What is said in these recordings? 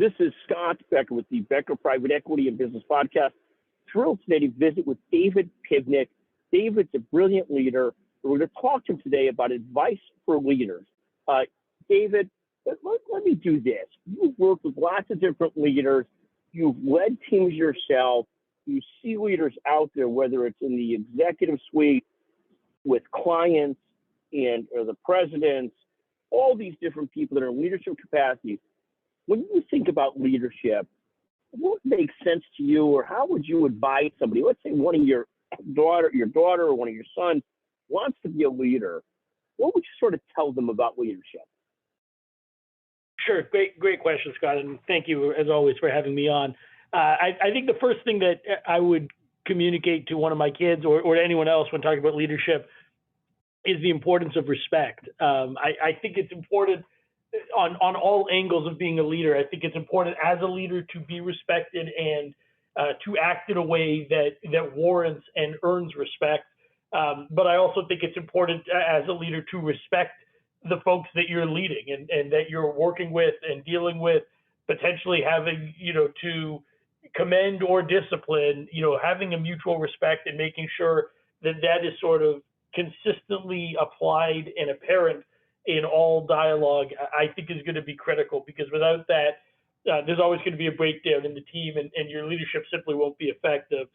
This is Scott Becker with the Becker Private Equity and Business Podcast. Thrilled today to visit with David Pivnick. David's a brilliant leader. We're going to talk to him today about advice for leaders. David, let me do this. You've worked with lots of different leaders. You've led teams yourself. You see leaders out there, whether it's in the executive suite, with clients or the presidents, all these different people that are in leadership capacities. When you think about leadership, what makes sense to you, or how would you advise somebody? Let's say one of your daughter or one of your sons wants to be a leader. What would you sort of tell them about leadership? Sure. Great question, Scott. And thank you, as always, for having me on. I think the first thing that I would communicate to one of my kids or anyone else when talking about leadership is the importance of respect. I think it's important on all angles of being a leader. I think it's important as a leader to be respected and to act in a way that warrants and earns respect. But I also think it's important as a leader to respect the folks that you're leading and that you're working with and dealing with, potentially having, to commend or discipline, having a mutual respect and making sure that that is sort of consistently applied and apparent in all dialogue, I think is going to be critical, because without that, there's always going to be a breakdown in the team and your leadership simply won't be effective.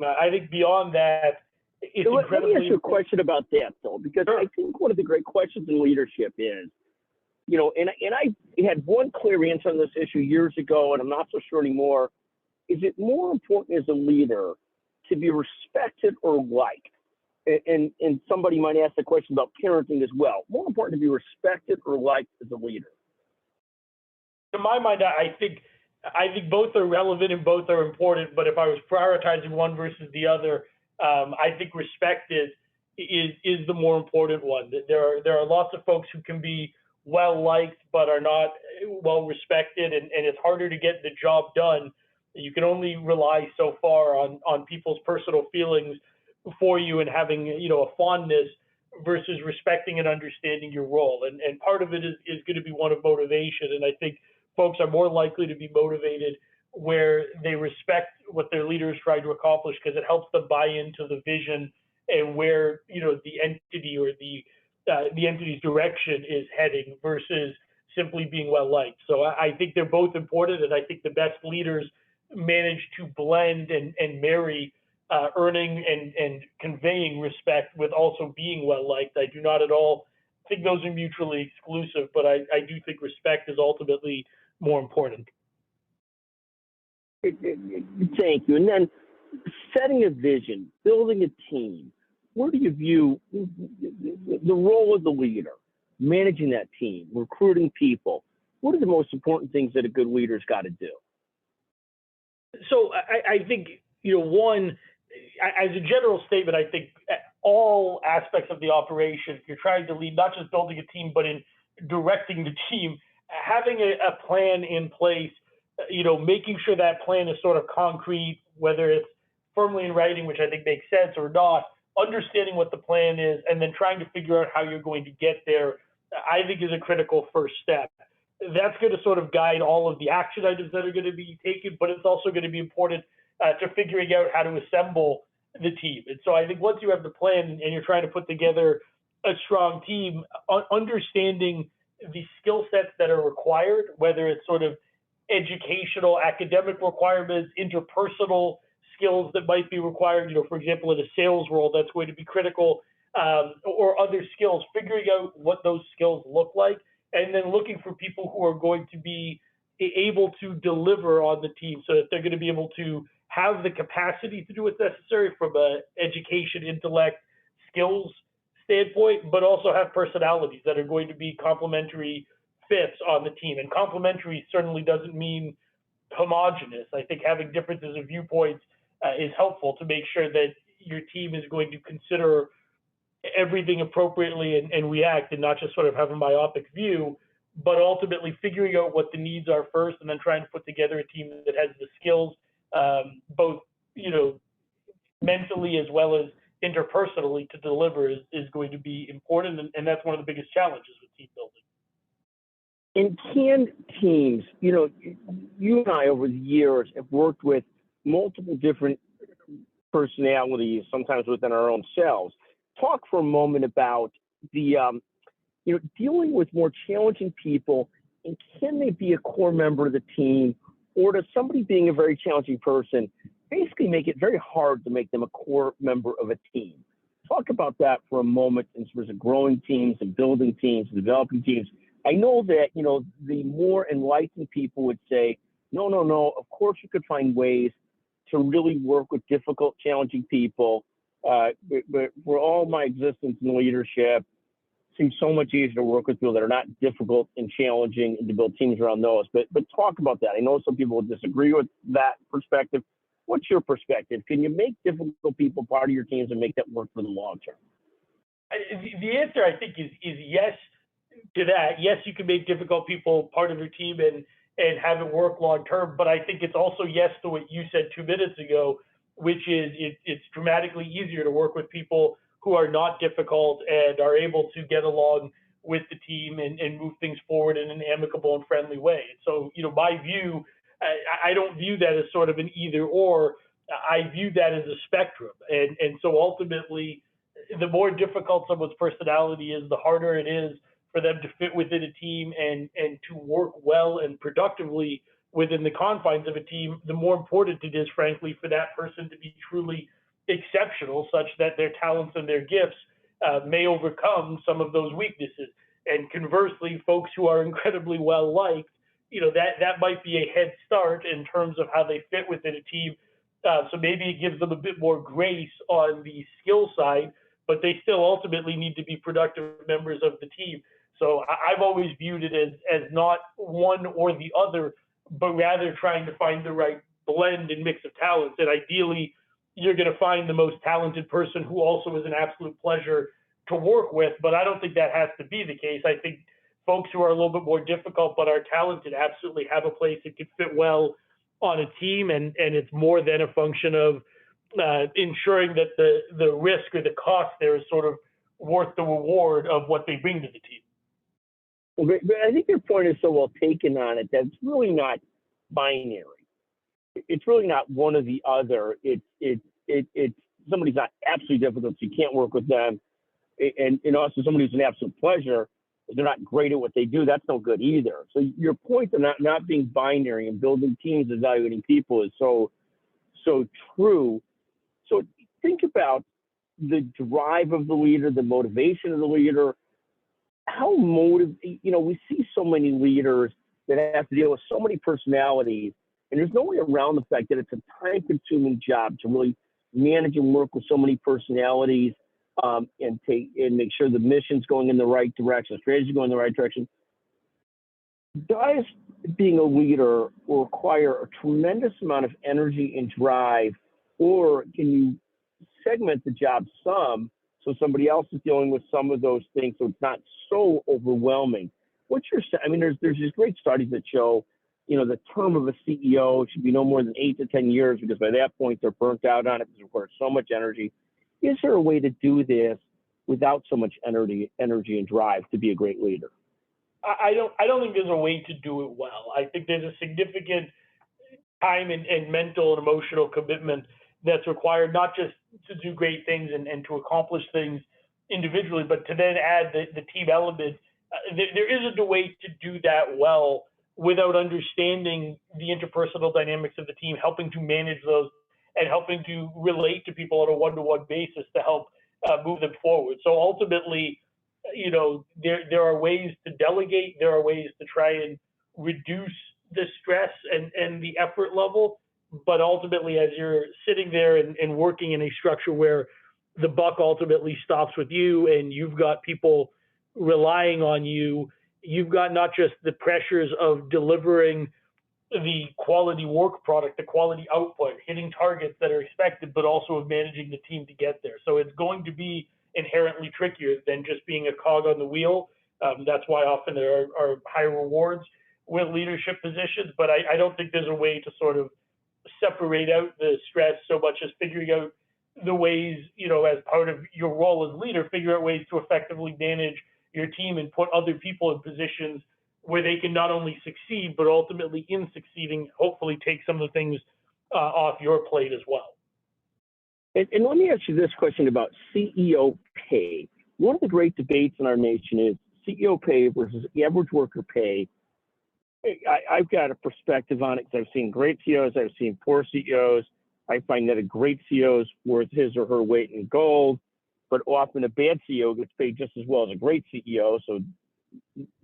I think beyond that, it's incredibly. Let me ask you a question about that, though, because sure. I think one of the great questions in leadership is, and I had one clear answer on this issue years ago, and I'm not so sure anymore. Is it more important as a leader to be respected or liked? And somebody might ask the question about parenting as well. More important to be respected or liked as a leader? To my mind, I think both are relevant and both are important. But if I was prioritizing one versus the other, I think respected is the more important one. There are lots of folks who can be well liked but are not well respected, and it's harder to get the job done. You can only rely so far on people's personal feelings for you and having a fondness versus respecting and understanding your role. And part of it is going to be one of motivation. And I think folks are more likely to be motivated where they respect what their leader is trying to accomplish, because it helps them buy into the vision and where the entity or the entity's direction is heading, versus simply being well liked. So I think they're both important, and I think the best leaders manage to blend and marry earning and conveying respect with also being well liked. I do not at all think those are mutually exclusive, but I do think respect is ultimately more important. Thank you. And then setting a vision, building a team. Where do you view the role of the leader, managing that team, recruiting people? What are the most important things that a good leader's got to do? So I think, one, as a general statement, I think all aspects of the operation, if you're trying to lead, not just building a team, but in directing the team, having a plan in place, making sure that plan is sort of concrete, whether it's firmly in writing, which I think makes sense, or not, understanding what the plan is, and then trying to figure out how you're going to get there, I think is a critical first step. That's going to sort of guide all of the action items that are going to be taken, but it's also going to be important to figuring out how to assemble the team. And so I think once you have the plan and you're trying to put together a strong team, understanding the skill sets that are required, whether it's sort of educational, academic requirements, interpersonal skills that might be required, for example, in a sales role, that's going to be critical, or other skills, figuring out what those skills look like, and then looking for people who are going to be able to deliver on the team, so that they're going to be able to have the capacity to do what's necessary from an education, intellect, skills standpoint, but also have personalities that are going to be complementary fits on the team. And complementary certainly doesn't mean homogenous. I think having differences of viewpoints is helpful to make sure that your team is going to consider everything appropriately and react, and not just sort of have a myopic view, but ultimately figuring out what the needs are first, and then trying to put together a team that has the skills, both mentally as well as interpersonally, to deliver is going to be important, and that's one of the biggest challenges with team building. In canned teams, you and I over the years have worked with multiple different personalities, sometimes within our own selves. Talk for a moment about the, dealing with more challenging people, and can they be a core member of the team, or does somebody being a very challenging person basically make it very hard to make them a core member of a team? Talk about that for a moment in terms of growing teams and building teams and developing teams. I know that, the more enlightened people would say, no, of course you could find ways to really work with difficult, challenging people. But for all my existence in leadership, it seems so much easier to work with people that are not difficult and challenging and to build teams around those. But talk about that. I know some people will disagree with that perspective. What's your perspective? Can you make difficult people part of your teams and make that work for the long term? The answer, I think, is yes to that. Yes, you can make difficult people part of your team and have it work long term. But I think it's also yes to what you said 2 minutes ago, which is it's dramatically easier to work with people who are not difficult and are able to get along with the team and move things forward in an amicable and friendly way. So, my view, I don't view that as sort of an either or. I view that as a spectrum. And so ultimately, the more difficult someone's personality is, the harder it is for them to fit within a team and to work well and productively within the confines of a team, the more important it is, frankly, for that person to be truly exceptional, such that their talents and their gifts may overcome some of those weaknesses. And conversely, folks who are incredibly well liked, that might be a head start in terms of how they fit within a team. So maybe it gives them a bit more grace on the skill side, but they still ultimately need to be productive members of the team. So I've always viewed it as not one or the other, but rather trying to find the right blend and mix of talents. And ideally, you're going to find the most talented person who also is an absolute pleasure to work with. But I don't think that has to be the case. I think folks who are a little bit more difficult but are talented absolutely have a place that could fit well on a team. And it's more than a function of ensuring that the risk or the cost there is sort of worth the reward of what they bring to the team. Well, but I think your point is so well taken on it that it's really not binary. It's really not one or the other. It's somebody's not absolutely difficult, so you can't work with them, and also somebody who's an absolute pleasure, they're not great at what they do. That's no good either. So your point of not being binary and building teams, evaluating people is so true. So think about the drive of the leader, the motivation of the leader. How we see so many leaders that have to deal with so many personalities, and there's no way around the fact that it's a time-consuming job to really manage and work with so many personalities, and make sure the mission's going in the right direction, strategy going in the right direction. Does being a leader will require a tremendous amount of energy and drive, or can you segment the job some so somebody else is dealing with some of those things so it's not so overwhelming? There's these great studies that show, the term of a CEO should be no more than 8 to 10 years, because by that point they're burnt out on it because it requires so much energy. Is there a way to do this without so much energy and drive to be a great leader? I don't think there's a way to do it well. I think there's a significant time and mental and emotional commitment that's required, not just to do great things and to accomplish things individually, but to then add the team element. There isn't a way to do that well without understanding the interpersonal dynamics of the team, helping to manage those and helping to relate to people on a one-to-one basis to help move them forward. So ultimately, there are ways to delegate, there are ways to try and reduce the stress and the effort level. But ultimately, as you're sitting there and working in a structure where the buck ultimately stops with you and you've got people relying on you, you've got not just the pressures of delivering the quality work product, the quality output, hitting targets that are expected, but also of managing the team to get there. So it's going to be inherently trickier than just being a cog on the wheel. That's why often there are higher rewards with leadership positions, but I don't think there's a way to sort of separate out the stress so much as figuring out the ways, as part of your role as leader, figure out ways to effectively manage your team and put other people in positions where they can not only succeed, but ultimately in succeeding, hopefully take some of the things off your plate as well. And let me ask you this question about CEO pay. One of the great debates in our nation is CEO pay versus average worker pay. I've got a perspective on it because I've seen great CEOs, I've seen poor CEOs. I find that a great CEO is worth his or her weight in gold, but often a bad CEO gets paid just as well as a great CEO. So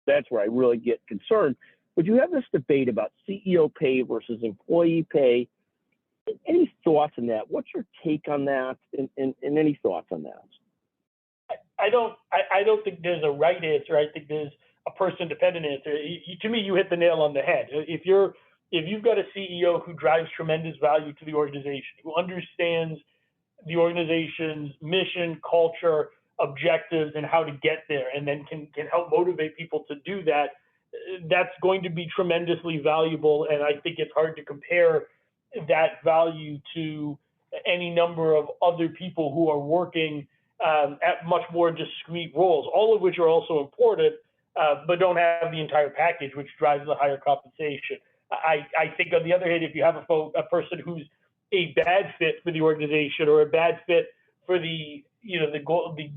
that's where I really get concerned. But you have this debate about CEO pay versus employee pay. Any thoughts on that? What's your take on that? And any thoughts on that? I don't think there's a right answer. I think there's a person-dependent answer. To me, you hit the nail on the head. If you've got a CEO who drives tremendous value to the organization, who understands the organization's mission, culture, objectives, and how to get there, and then can help motivate people to do that, that's going to be tremendously valuable. And I think it's hard to compare that value to any number of other people who are working at much more discrete roles, all of which are also important, but don't have the entire package, which drives the higher compensation. I think on the other hand, if you have a person who's a bad fit for the organization or a bad fit for the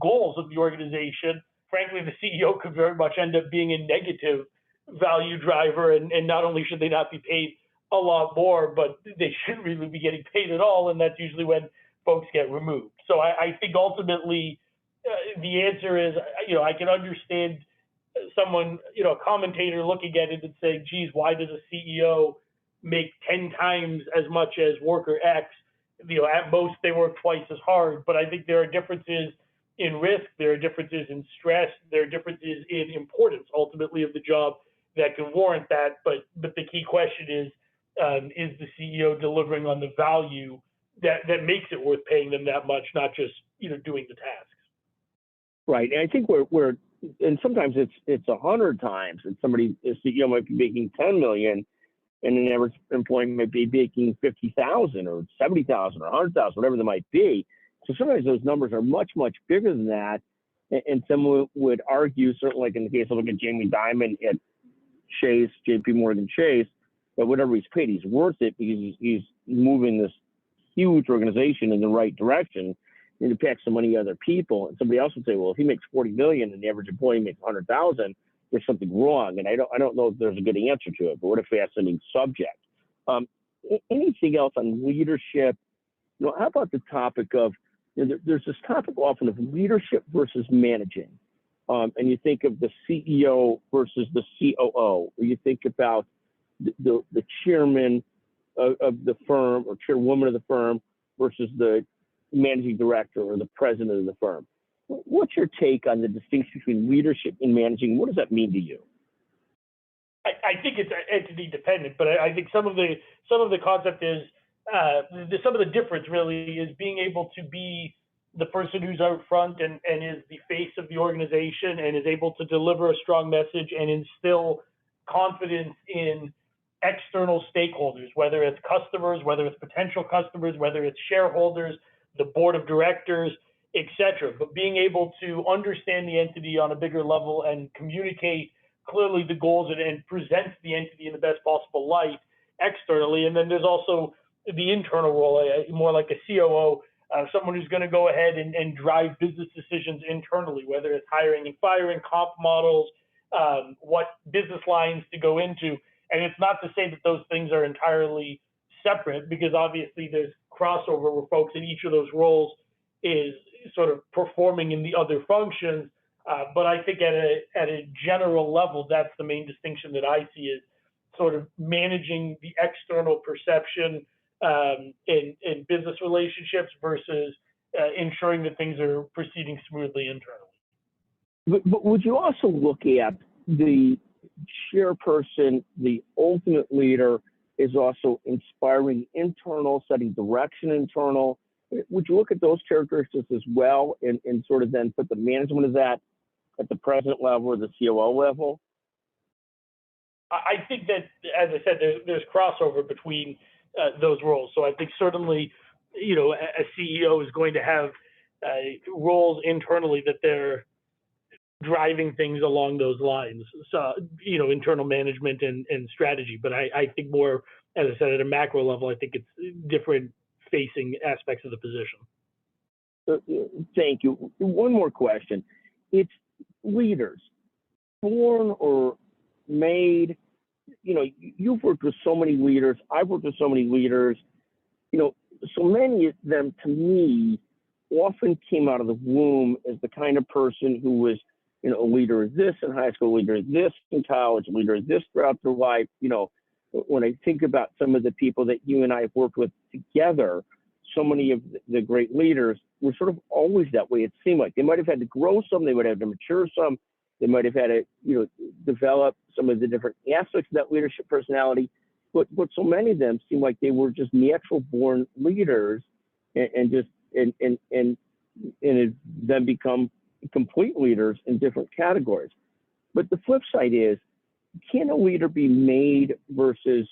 goals of the organization, frankly, the CEO could very much end up being a negative value driver, and not only should they not be paid a lot more, but they shouldn't really be getting paid at all, and that's usually when folks get removed. So I think ultimately the answer is, I can understand someone, a commentator looking at it and saying, geez, why does a CEO make 10 times as much as worker X? At most they work twice as hard. But I think there are differences in risk, there are differences in stress, there are differences in importance ultimately of the job that can warrant that. But the key question is the CEO delivering on the value that makes it worth paying them that much, not just doing the tasks. Right, and I think we're and sometimes it's 100 times, and a CEO might be making 10 million, and an average employee might be making 50,000 or 70,000 or 100,000, whatever they might be. So sometimes those numbers are much, much bigger than that. And someone would argue, certainly like in the case of look at Jamie Dimon at Chase, JP Morgan Chase, that whatever he's paid, he's worth it because he's moving this huge organization in the right direction and impacts so many other people. And somebody else would say, well, if he makes 40 million and the average employee makes 100,000, there's something wrong. And I don't know if there's a good answer to it, but what a fascinating subject. Anything else on leadership? How about the topic of, there's this topic often of leadership versus managing. And you think of the CEO versus the COO, or you think about the chairman of the firm or chairwoman of the firm versus the managing director or the president of the firm. What's your take on the distinction between leadership and managing? What does that mean to you? I think it's entity dependent, but I think some of the concept is some of the difference really is being able to be the person who's out front and is the face of the organization and is able to deliver a strong message and instill confidence in external stakeholders, whether it's customers, whether it's potential customers, whether it's shareholders, the board of directors, etc. But being able to understand the entity on a bigger level and communicate clearly the goals and present the entity in the best possible light externally. And then there's also the internal role, more like a COO, someone who's going to go ahead and drive business decisions internally, whether it's hiring and firing, comp models, what business lines to go into. And it's not to say that those things are entirely separate, because obviously there's crossover where folks in each of those roles is sort of performing in the other functions. But I think at a general level, that's the main distinction that I see is sort of managing the external perception in business relationships versus ensuring that things are proceeding smoothly internally. But would you also look at the chairperson, the ultimate leader, is also inspiring internal, setting direction internal? Would you look at those characteristics as well and sort of then put the management of that at the president level or the COO level? I think that, as I said, there's crossover between those roles. So I think certainly, a CEO is going to have roles internally that they're driving things along those lines. So, internal management and strategy. But I think more, as I said, at a macro level, I think it's different facing aspects of the position. Thank you. One more question. It's leaders, born or made. You've worked with so many leaders. I've worked with so many leaders. So many of them, to me, often came out of the womb as the kind of person who was, a leader of this in high school, leader of this in college, leader of this throughout their life. When I think about some of the people that you and I have worked with together, so many of the great leaders were sort of always that way. It seemed like they might have had to grow some, they might have had to mature some, they might have had to, develop some of the different aspects of that leadership personality. But so many of them seem like they were just natural born leaders and then become complete leaders in different categories. But the flip side is, can a leader be made versus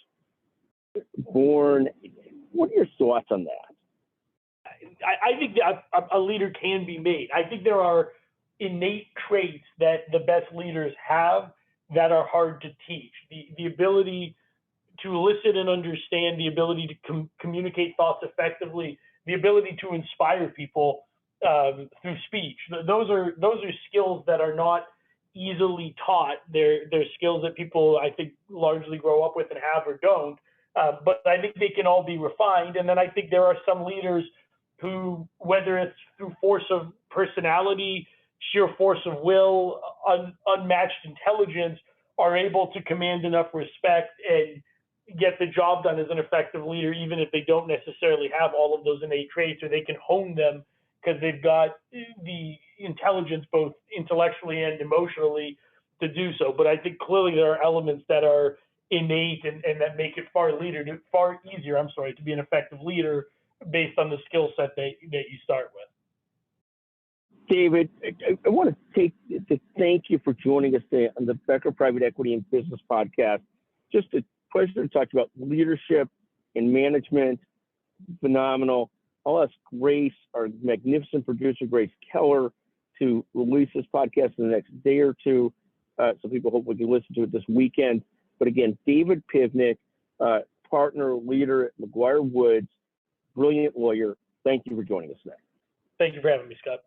born? What are your thoughts on that? I think that a leader can be made. I think there are innate traits that the best leaders have that are hard to teach. The ability to listen and understand, the ability to communicate thoughts effectively, the ability to inspire people through speech. Those are skills that are not easily taught. They're skills that people, I think, largely grow up with and have or don't. But I think they can all be refined. And then I think there are some leaders who, whether it's through force of personality, sheer force of will, unmatched intelligence, are able to command enough respect and get the job done as an effective leader, even if they don't necessarily have all of those innate traits, or they can hone them because they've got the intelligence, both intellectually and emotionally, to do so. But I think clearly there are elements that are innate and that make it far easier, to be an effective leader based on the skill set that you start with. David, I want to thank you for joining us today on the Becker Private Equity and Business Podcast. Just a pleasure to talk about leadership and management. Phenomenal. I'll ask Grace, our magnificent producer, Grace Keller, to release this podcast in the next day or two, so people hopefully can listen to it this weekend. But again, David Pivnick, partner, leader at McGuireWoods, brilliant lawyer. Thank you for joining us today. Thank you for having me, Scott.